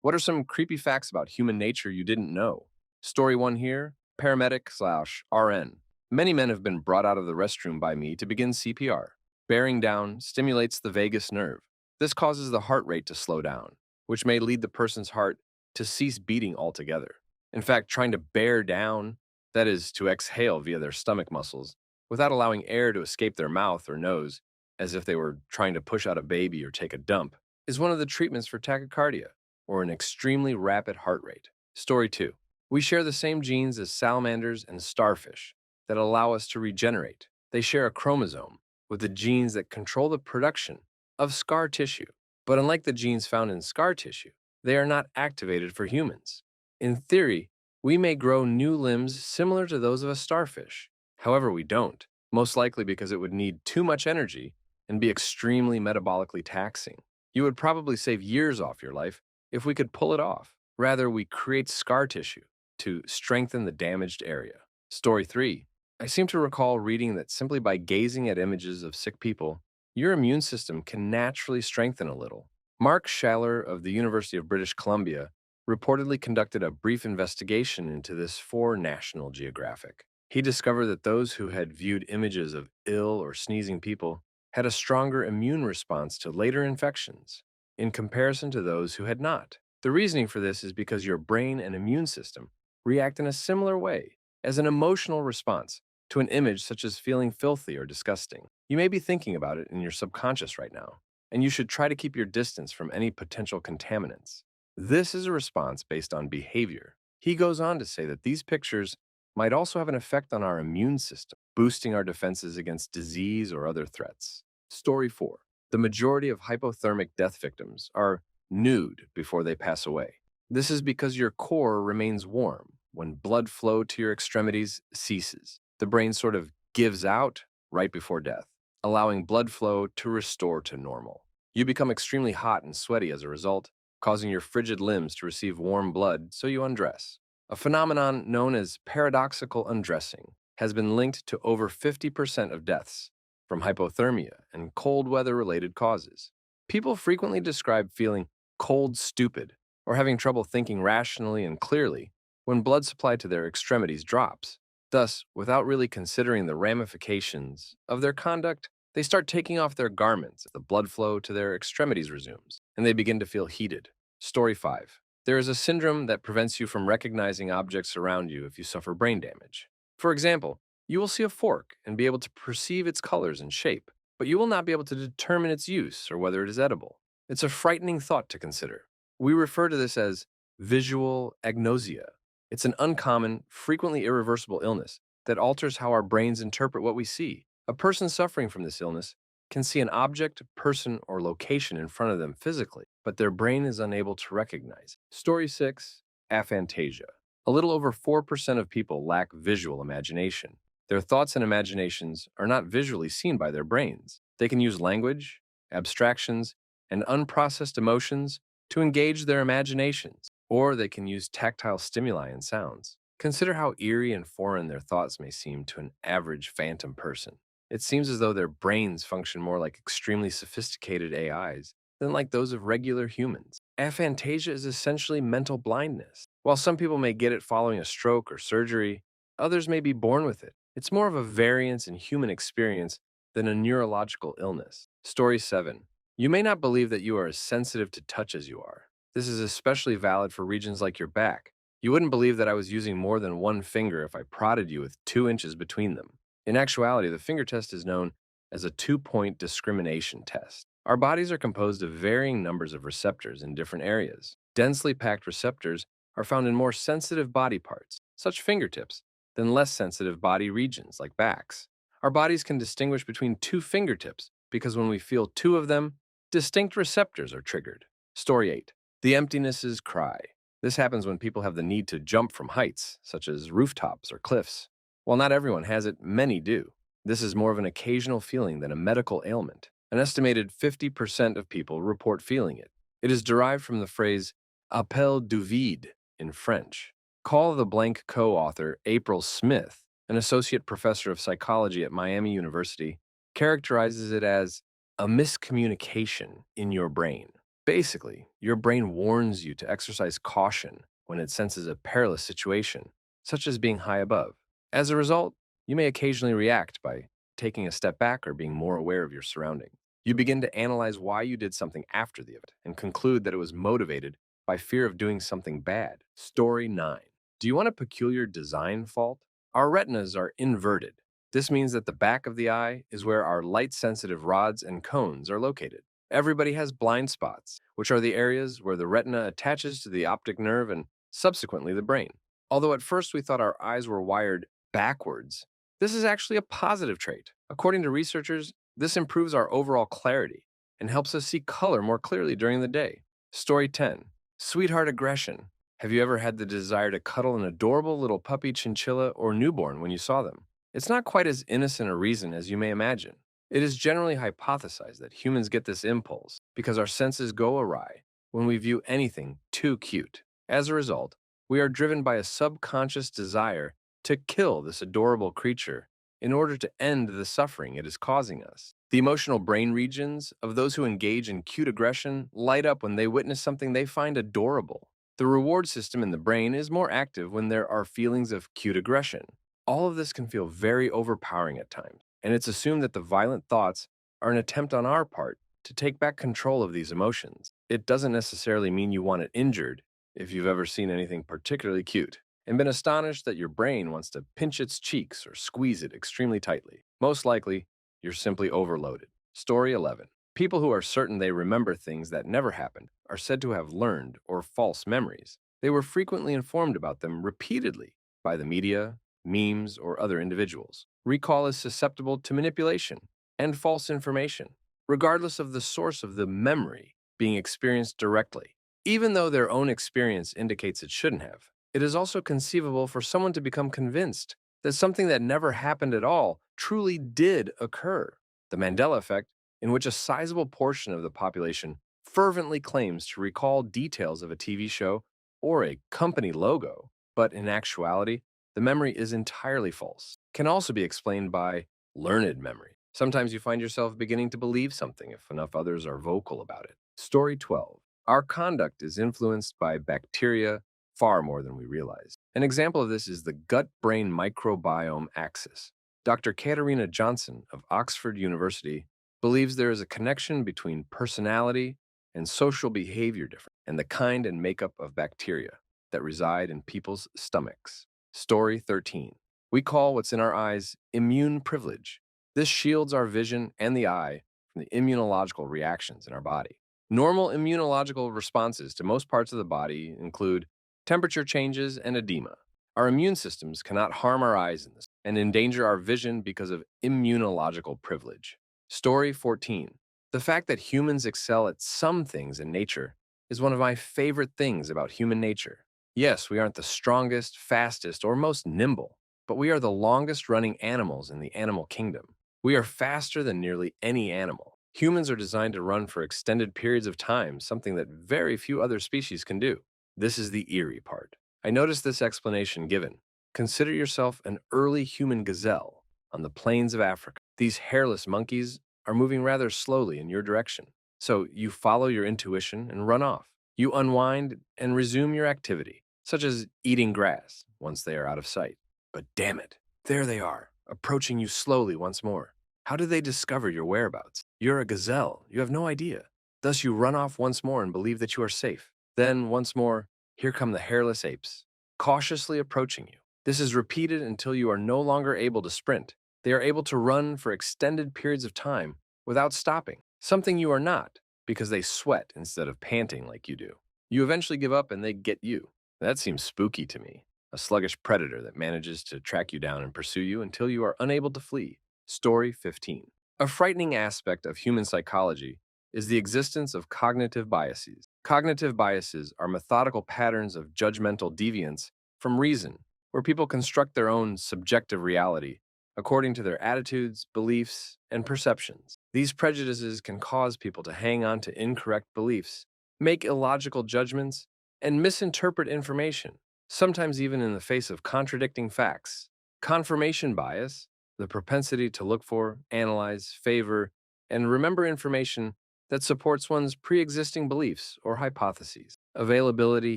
What are some creepy facts about human nature you didn't know? Story one here, paramedic/RN. Many men have been brought out of the restroom by me to begin CPR. Bearing down stimulates the vagus nerve. This causes the heart rate to slow down, which may lead the person's heart to cease beating altogether. In fact, trying to bear down, that is, to exhale via their stomach muscles, without allowing air to escape their mouth or nose, as if they were trying to push out a baby or take a dump, is one of the treatments for tachycardia, or an extremely rapid heart rate. Story 2. We share the same genes as salamanders and starfish that allow us to regenerate. They share a chromosome with the genes that control the production of scar tissue. But unlike the genes found in scar tissue, they are not activated for humans. In theory, we may grow new limbs similar to those of a starfish. However, we don't, most likely because it would need too much energy and be extremely metabolically taxing. You would probably save years off your life if we could pull it off. Rather, we create scar tissue to strengthen the damaged area. Story 3. I seem to recall reading that simply by gazing at images of sick people, your immune system can naturally strengthen a little. Mark Schaller of the University of British Columbia reportedly conducted a brief investigation into this for National Geographic. He discovered that those who had viewed images of ill or sneezing people had a stronger immune response to later infections in comparison to those who had not. The reasoning for this is because your brain and immune system react in a similar way as an emotional response to an image such as feeling filthy or disgusting. You may be thinking about it in your subconscious right now, and you should try to keep your distance from any potential contaminants. This is a response based on behavior. He goes on to say that these pictures might also have an effect on our immune system, boosting our defenses against disease or other threats. Story 4. The majority of hypothermic death victims are nude before they pass away. This is because your core remains warm when blood flow to your extremities ceases. The brain sort of gives out right before death, allowing blood flow to restore to normal. You become extremely hot and sweaty as a result, causing your frigid limbs to receive warm blood, so you undress. A phenomenon known as paradoxical undressing has been linked to over 50% of deaths from hypothermia and cold weather-related causes. People frequently describe feeling cold stupid or having trouble thinking rationally and clearly when blood supply to their extremities drops. Thus, without really considering the ramifications of their conduct, they start taking off their garments as the blood flow to their extremities resumes, and they begin to feel heated. Story 5. There is a syndrome that prevents you from recognizing objects around you if you suffer brain damage. For example, you will see a fork and be able to perceive its colors and shape, but you will not be able to determine its use or whether it is edible. It's a frightening thought to consider. We refer to this as visual agnosia. It's an uncommon, frequently irreversible illness that alters how our brains interpret what we see. A person suffering from this illness can see an object, person, or location in front of them physically, but their brain is unable to recognize. Story 6. Aphantasia. A little over 4% of people lack visual imagination. Their thoughts and imaginations are not visually seen by their brains. They can use language, abstractions, and unprocessed emotions to engage their imaginations, or they can use tactile stimuli and sounds. Consider how eerie and foreign their thoughts may seem to an average phantom person. It seems as though their brains function more like extremely sophisticated AIs than like those of regular humans. Aphantasia is essentially mental blindness. While some people may get it following a stroke or surgery, others may be born with it. It's more of a variance in human experience than a neurological illness. Story 7. You may not believe that you are as sensitive to touch as you are. This is especially valid for regions like your back. You wouldn't believe that I was using more than one finger if I prodded you with 2 inches between them. In actuality, the finger test is known as a 2-point discrimination test. Our bodies are composed of varying numbers of receptors in different areas. Densely packed receptors are found in more sensitive body parts, such fingertips, than less sensitive body regions like backs. Our bodies can distinguish between 2 fingertips because when we feel 2 of them, distinct receptors are triggered. Story 8. The emptinesses cry. This happens when people have the need to jump from heights, such as rooftops or cliffs. While not everyone has it, many do. This is more of an occasional feeling than a medical ailment. An estimated 50% of people report feeling it. It is derived from the phrase appel du vide in French. Call the blank co-author April Smith, an associate professor of psychology at Miami University, characterizes it as a miscommunication in your brain. Basically, your brain warns you to exercise caution when it senses a perilous situation, such as being high above. As a result, you may occasionally react by taking a step back or being more aware of your surroundings. You begin to analyze why you did something after the event and conclude that it was motivated by fear of doing something bad. Story 9. Do you want a peculiar design fault? Our retinas are inverted. This means that the back of the eye is where our light sensitive rods and cones are located. Everybody has blind spots, which are the areas where the retina attaches to the optic nerve and subsequently the brain. Although at first we thought our eyes were wired backwards, this is actually a positive trait. According to researchers, this improves our overall clarity and helps us see color more clearly during the day. Story 10. Sweetheart aggression. Have you ever had the desire to cuddle an adorable little puppy, chinchilla, or newborn when you saw them? It's not quite as innocent a reason as you may imagine. It is generally hypothesized that humans get this impulse because our senses go awry when we view anything too cute. As a result, we are driven by a subconscious desire to kill this adorable creature in order to end the suffering it is causing us. The emotional brain regions of those who engage in cute aggression light up when they witness something they find adorable. The reward system in the brain is more active when there are feelings of cute aggression. All of this can feel very overpowering at times, and it's assumed that the violent thoughts are an attempt on our part to take back control of these emotions. It doesn't necessarily mean you want it injured if you've ever seen anything particularly cute and been astonished that your brain wants to pinch its cheeks or squeeze it extremely tightly. Most likely, you're simply overloaded. Story 11. People who are certain they remember things that never happened are said to have learned or false memories. They were frequently informed about them repeatedly by the media, memes, or other individuals. Recall is susceptible to manipulation and false information, regardless of the source of the memory being experienced directly. Even though their own experience indicates it shouldn't have, it is also conceivable for someone to become convinced that something that never happened at all truly did occur. The Mandela effect, in which a sizable portion of the population fervently claims to recall details of a TV show or a company logo, but in actuality, the memory is entirely false, can also be explained by learned memory. Sometimes you find yourself beginning to believe something if enough others are vocal about it. Story 12. Our conduct is influenced by bacteria far more than we realize. An example of this is the gut-brain microbiome axis. Dr. Katarina Johnson of Oxford University believes there is a connection between personality and social behavior difference and the kind and makeup of bacteria that reside in people's stomachs. Story 13. We call what's in our eyes immune privilege. This shields our vision and the eye from the immunological reactions in our body. Normal immunological responses to most parts of the body include temperature changes and edema. Our immune systems cannot harm our eyes in this and endanger our vision because of immunological privilege. Story 14. The fact that humans excel at some things in nature is one of my favorite things about human nature. Yes, we aren't the strongest, fastest, or most nimble, but we are the longest running animals in the animal kingdom. We are faster than nearly any animal. Humans are designed to run for extended periods of time, something that very few other species can do. This is the eerie part. I noticed this explanation given. Consider yourself an early human gazelle on the plains of Africa. These hairless monkeys are moving rather slowly in your direction. So you follow your intuition and run off. You unwind and resume your activity, such as eating grass once they are out of sight. But damn it, there they are, approaching you slowly once more. How do they discover your whereabouts? You're a gazelle, you have no idea. Thus you run off once more and believe that you are safe. Then, once more, here come the hairless apes, cautiously approaching you. This is repeated until you are no longer able to sprint. They are able to run for extended periods of time without stopping, something you are not, because they sweat instead of panting like you do. You eventually give up and they get you. That seems spooky to me. A sluggish predator that manages to track you down and pursue you until you are unable to flee. Story 15. A frightening aspect of human psychology is the existence of cognitive biases. Cognitive biases are methodical patterns of judgmental deviance from reason, where people construct their own subjective reality according to their attitudes, beliefs, and perceptions. These prejudices can cause people to hang on to incorrect beliefs, make illogical judgments, and misinterpret information, sometimes even in the face of contradicting facts. Confirmation bias, the propensity to look for, analyze, favor, and remember information that supports one's pre-existing beliefs or hypotheses. Availability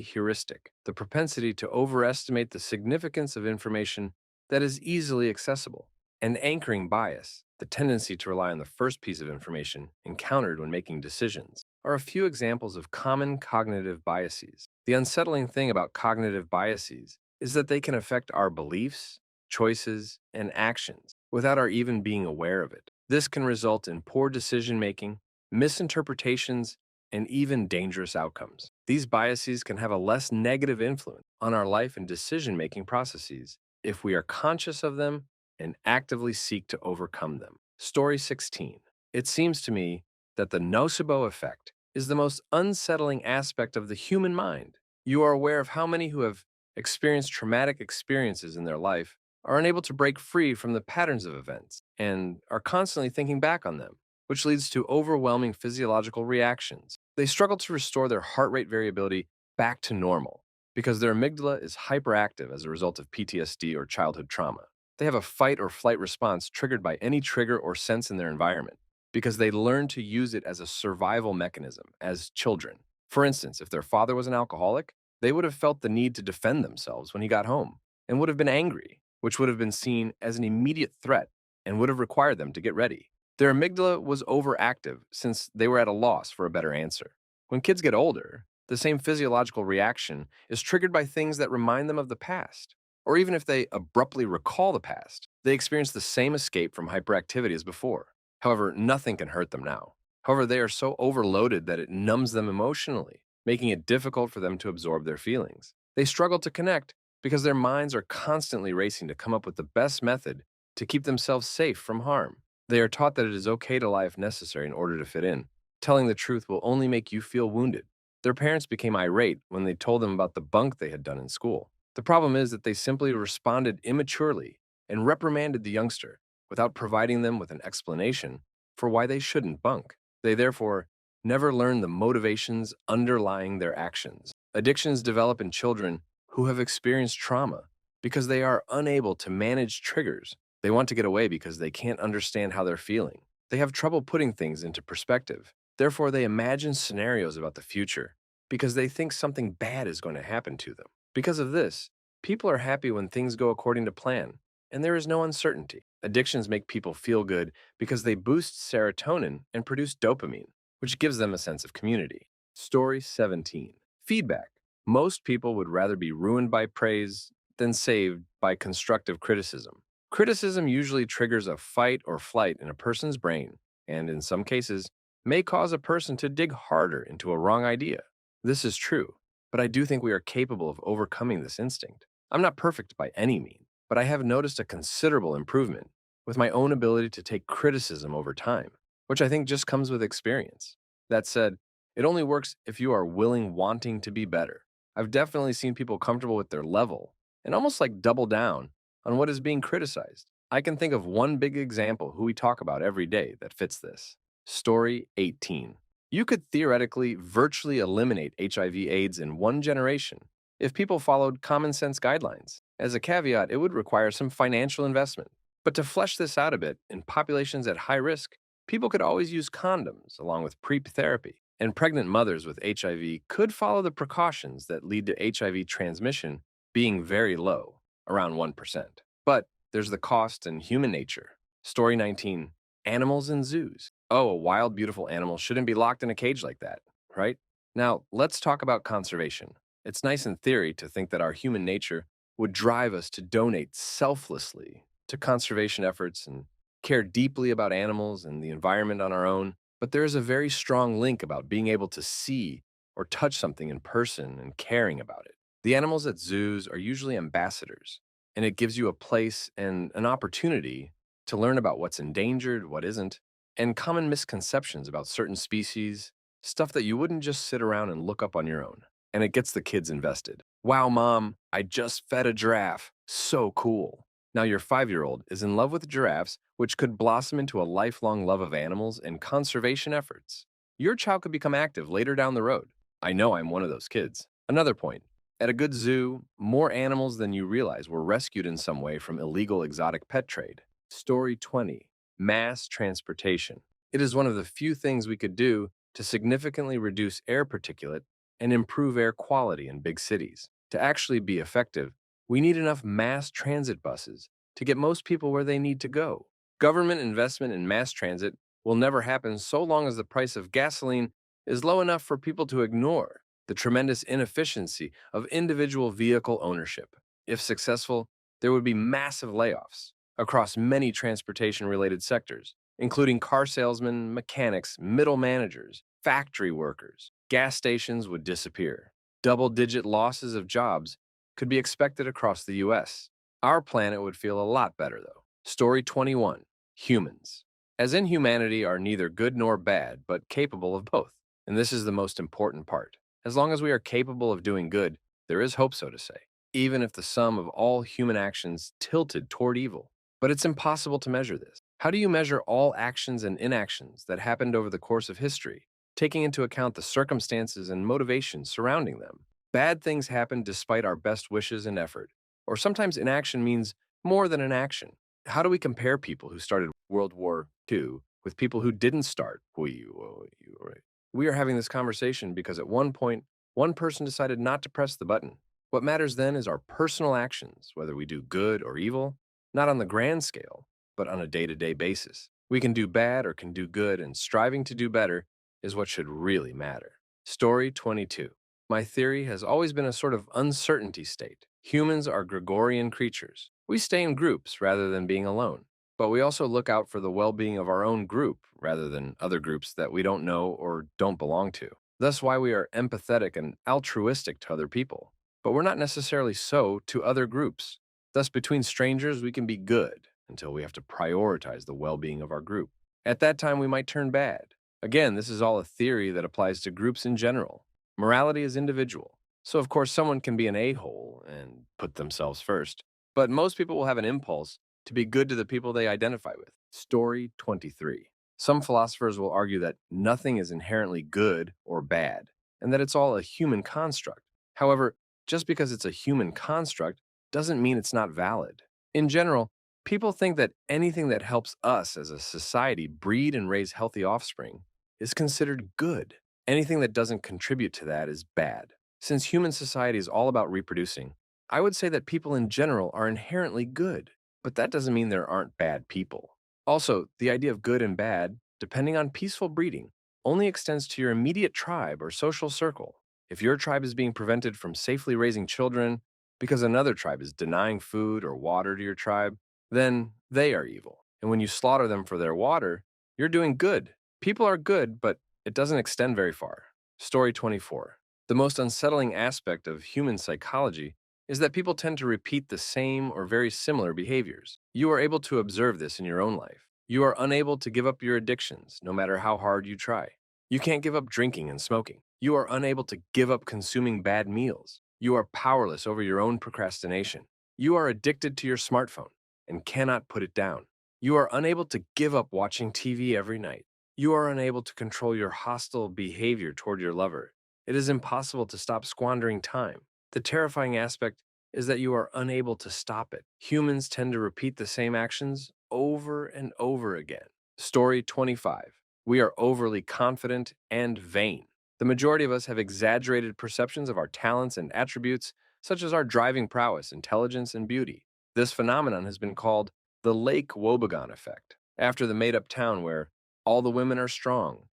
heuristic, the propensity to overestimate the significance of information that is easily accessible. And anchoring bias, the tendency to rely on the first piece of information encountered when making decisions, are a few examples of common cognitive biases. The unsettling thing about cognitive biases is that they can affect our beliefs, choices, and actions without our even being aware of it. This can result in poor decision making, misinterpretations, and even dangerous outcomes. These biases can have a less negative influence on our life and decision making processes if we are conscious of them and actively seek to overcome them. Story 16. It seems to me that the nocebo effect is the most unsettling aspect of the human mind. You are aware of how many who have experienced traumatic experiences in their life are unable to break free from the patterns of events and are constantly thinking back on them, which leads to overwhelming physiological reactions. They struggle to restore their heart rate variability back to normal because their amygdala is hyperactive as a result of PTSD or childhood trauma. They have a fight or flight response triggered by any trigger or sense in their environment because they learn to use it as a survival mechanism as children. For instance, if their father was an alcoholic, they would have felt the need to defend themselves when he got home and would have been angry, which would have been seen as an immediate threat and would have required them to get ready. Their amygdala was overactive since they were at a loss for a better answer. When kids get older, the same physiological reaction is triggered by things that remind them of the past. Or even if they abruptly recall the past, they experience the same escape from hyperactivity as before. However, nothing can hurt them now. However, they are so overloaded that it numbs them emotionally, making it difficult for them to absorb their feelings. They struggle to connect because their minds are constantly racing to come up with the best method to keep themselves safe from harm. They are taught that it is okay to lie if necessary in order to fit in. Telling the truth will only make you feel wounded. Their parents became irate when they told them about the bunk they had done in school. The problem is that they simply responded immaturely and reprimanded the youngster without providing them with an explanation for why they shouldn't bunk. They therefore never learn the motivations underlying their actions. Addictions develop in children who have experienced trauma because they are unable to manage triggers. They want to get away because they can't understand how they're feeling. They have trouble putting things into perspective. Therefore, they imagine scenarios about the future because they think something bad is going to happen to them. Because of this, people are happy when things go according to plan, and there is no uncertainty. Addictions make people feel good because they boost serotonin and produce dopamine, which gives them a sense of community. Story 17. Feedback. Most people would rather be ruined by praise than saved by constructive criticism. Criticism usually triggers a fight or flight in a person's brain, and in some cases, may cause a person to dig harder into a wrong idea. This is true, but I do think we are capable of overcoming this instinct. I'm not perfect by any means, but I have noticed a considerable improvement with my own ability to take criticism over time, which I think just comes with experience. That said, it only works if you are wanting to be better. I've definitely seen people comfortable with their level and almost like double down on what is being criticized. I can think of one big example who we talk about every day that fits this. Story 18. You could theoretically virtually eliminate HIV/AIDS in one generation if people followed common sense guidelines. As a caveat, it would require some financial investment. But to flesh this out a bit, in populations at high risk, people could always use condoms along with PrEP therapy. And pregnant mothers with HIV could follow the precautions that lead to HIV transmission being very low, around 1%. But there's the cost and human nature. Story 19. Animals in zoos. Oh, a wild, beautiful animal shouldn't be locked in a cage like that, right? Now, let's talk about conservation. It's nice in theory to think that our human nature would drive us to donate selflessly to conservation efforts and care deeply about animals and the environment on our own. But there is a very strong link about being able to see or touch something in person and caring about it. The animals at zoos are usually ambassadors, and it gives you a place and an opportunity to learn about what's endangered, what isn't, and common misconceptions about certain species, stuff that you wouldn't just sit around and look up on your own. And it gets the kids invested. Wow, mom, I just fed a giraffe. So cool. Now your 5-year-old is in love with giraffes, which could blossom into a lifelong love of animals and conservation efforts. Your child could become active later down the road. I know I'm one of those kids. Another point. At a good zoo, more animals than you realize were rescued in some way from illegal exotic pet trade. Story 20. Mass transportation. It is one of the few things we could do to significantly reduce air particulate and improve air quality in big cities. To actually be effective, we need enough mass transit buses to get most people where they need to go. Government investment in mass transit will never happen so long as the price of gasoline is low enough for people to ignore the tremendous inefficiency of individual vehicle ownership. If successful, there would be massive layoffs across many transportation related sectors, including car salesmen, mechanics, middle managers, factory workers. Gas stations would disappear. Double digit losses of jobs could be expected across the US. Our planet would feel a lot better, though. Story 21. Humans. As in, humanity are neither good nor bad, but capable of both. And this is the most important part. As long as we are capable of doing good, there is hope, so to say, even if the sum of all human actions tilted toward evil. But it's impossible to measure this. How do you measure all actions and inactions that happened over the course of history, taking into account the circumstances and motivations surrounding them? Bad things happen despite our best wishes and effort, or sometimes inaction means more than an action. How do we compare people who started World War II with people who didn't start? We are having this conversation because at one point, one person decided not to press the button. What matters then is our personal actions, whether we do good or evil, not on the grand scale, but on a day to day basis. We can do bad or can do good, and striving to do better is what should really matter. Story 22. My theory has always been a sort of uncertainty state. Humans are gregarious creatures. We stay in groups rather than being alone. But we also look out for the well being of our own group rather than other groups that we don't know or don't belong to. Thus, why we are empathetic and altruistic to other people, but we're not necessarily so to other groups. Thus, between strangers, we can be good until we have to prioritize the well being of our group. At that time, we might turn bad. Again, this is all a theory that applies to groups in general. Morality is individual. So, of course, someone can be an a-hole and put themselves first, but most people will have an impulse to be good to the people they identify with. Story 23. Some philosophers will argue that nothing is inherently good or bad, and that it's all a human construct. However, just because it's a human construct doesn't mean it's not valid. In general, people think that anything that helps us as a society breed and raise healthy offspring is considered good. Anything that doesn't contribute to that is bad. Since human society is all about reproducing, I would say that people in general are inherently good, but that doesn't mean there aren't bad people. Also, the idea of good and bad, depending on peaceful breeding, only extends to your immediate tribe or social circle. If your tribe is being prevented from safely raising children because another tribe is denying food or water to your tribe, then they are evil. And when you slaughter them for their water, you're doing good. People are good, but it doesn't extend very far. Story 24. The most unsettling aspect of human psychology is that people tend to repeat the same or very similar behaviors. You are able to observe this in your own life. You are unable to give up your addictions, no matter how hard you try. You can't give up drinking and smoking. You are unable to give up consuming bad meals. You are powerless over your own procrastination. You are addicted to your smartphone and cannot put it down. You are unable to give up watching TV every night. You are unable to control your hostile behavior toward your lover. It is impossible to stop squandering time. The terrifying aspect is that you are unable to stop it. Humans tend to repeat the same actions over and over again. Story 25. We are overly confident and vain. The majority of us have exaggerated perceptions of our talents and attributes, such as our driving prowess, intelligence, and beauty. This phenomenon has been called the Lake Wobegon effect, after the made-up town where all the women are strong,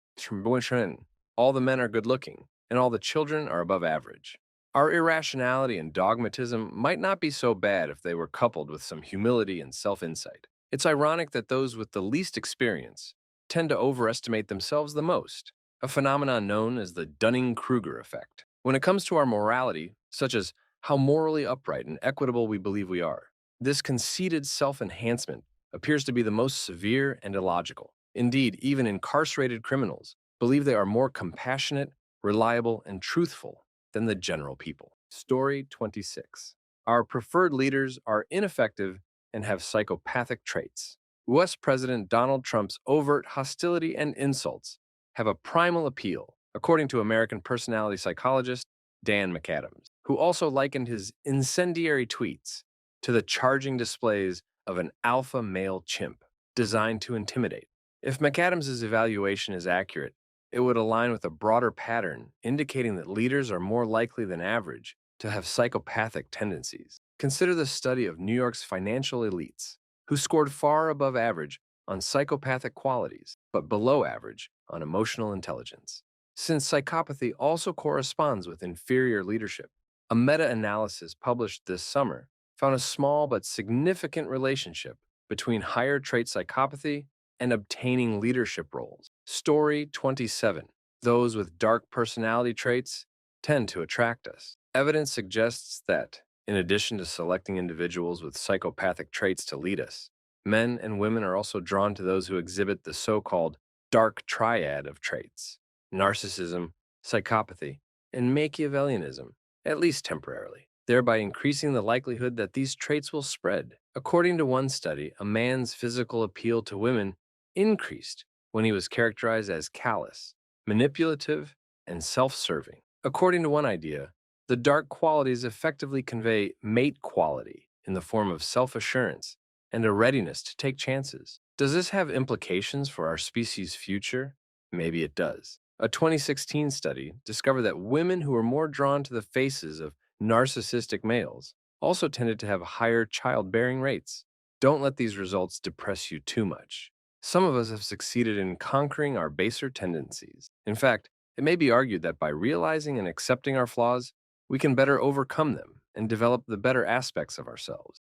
all the men are good-looking, and all the children are above average. Our irrationality and dogmatism might not be so bad if they were coupled with some humility and self-insight. It's ironic that those with the least experience tend to overestimate themselves the most, a phenomenon known as the Dunning-Kruger effect. When it comes to our morality, such as how morally upright and equitable we believe we are, this conceited self-enhancement appears to be the most severe and illogical. Indeed, even incarcerated criminals believe they are more compassionate, reliable, and truthful than the general people. Story 26. Our preferred leaders are ineffective and have psychopathic traits. U.S. President Donald Trump's overt hostility and insults have a primal appeal, according to American personality psychologist Dan McAdams, who also likened his incendiary tweets to the charging displays of an alpha male chimp designed to intimidate. If McAdams' evaluation is accurate, It would align with a broader pattern, indicating that leaders are more likely than average to have psychopathic tendencies. Consider the study of New York's financial elites, who scored far above average on psychopathic qualities, but below average on emotional intelligence. Since psychopathy also corresponds with inferior leadership, a meta analysis published this summer found a small but significant relationship between higher trait psychopathy and obtaining leadership roles. Story 27. Those with dark personality traits tend to attract us. Evidence suggests that, in addition to selecting individuals with psychopathic traits to lead us, men and women are also drawn to those who exhibit the so-called dark triad of traits: narcissism, psychopathy, and Machiavellianism, at least temporarily, thereby increasing the likelihood that these traits will spread. According to one study, a man's physical appeal to women increased when he was characterized as callous, manipulative, and self-serving. According to one idea, the dark qualities effectively convey mate quality in the form of self-assurance and a readiness to take chances. Does this have implications for our species' future? Maybe it does. A 2016 study discovered that women who were more drawn to the faces of narcissistic males also tended to have higher childbearing rates. Don't let these results depress you too much. Some of us have succeeded in conquering our baser tendencies. In fact, it may be argued that by realizing and accepting our flaws, we can better overcome them and develop the better aspects of ourselves.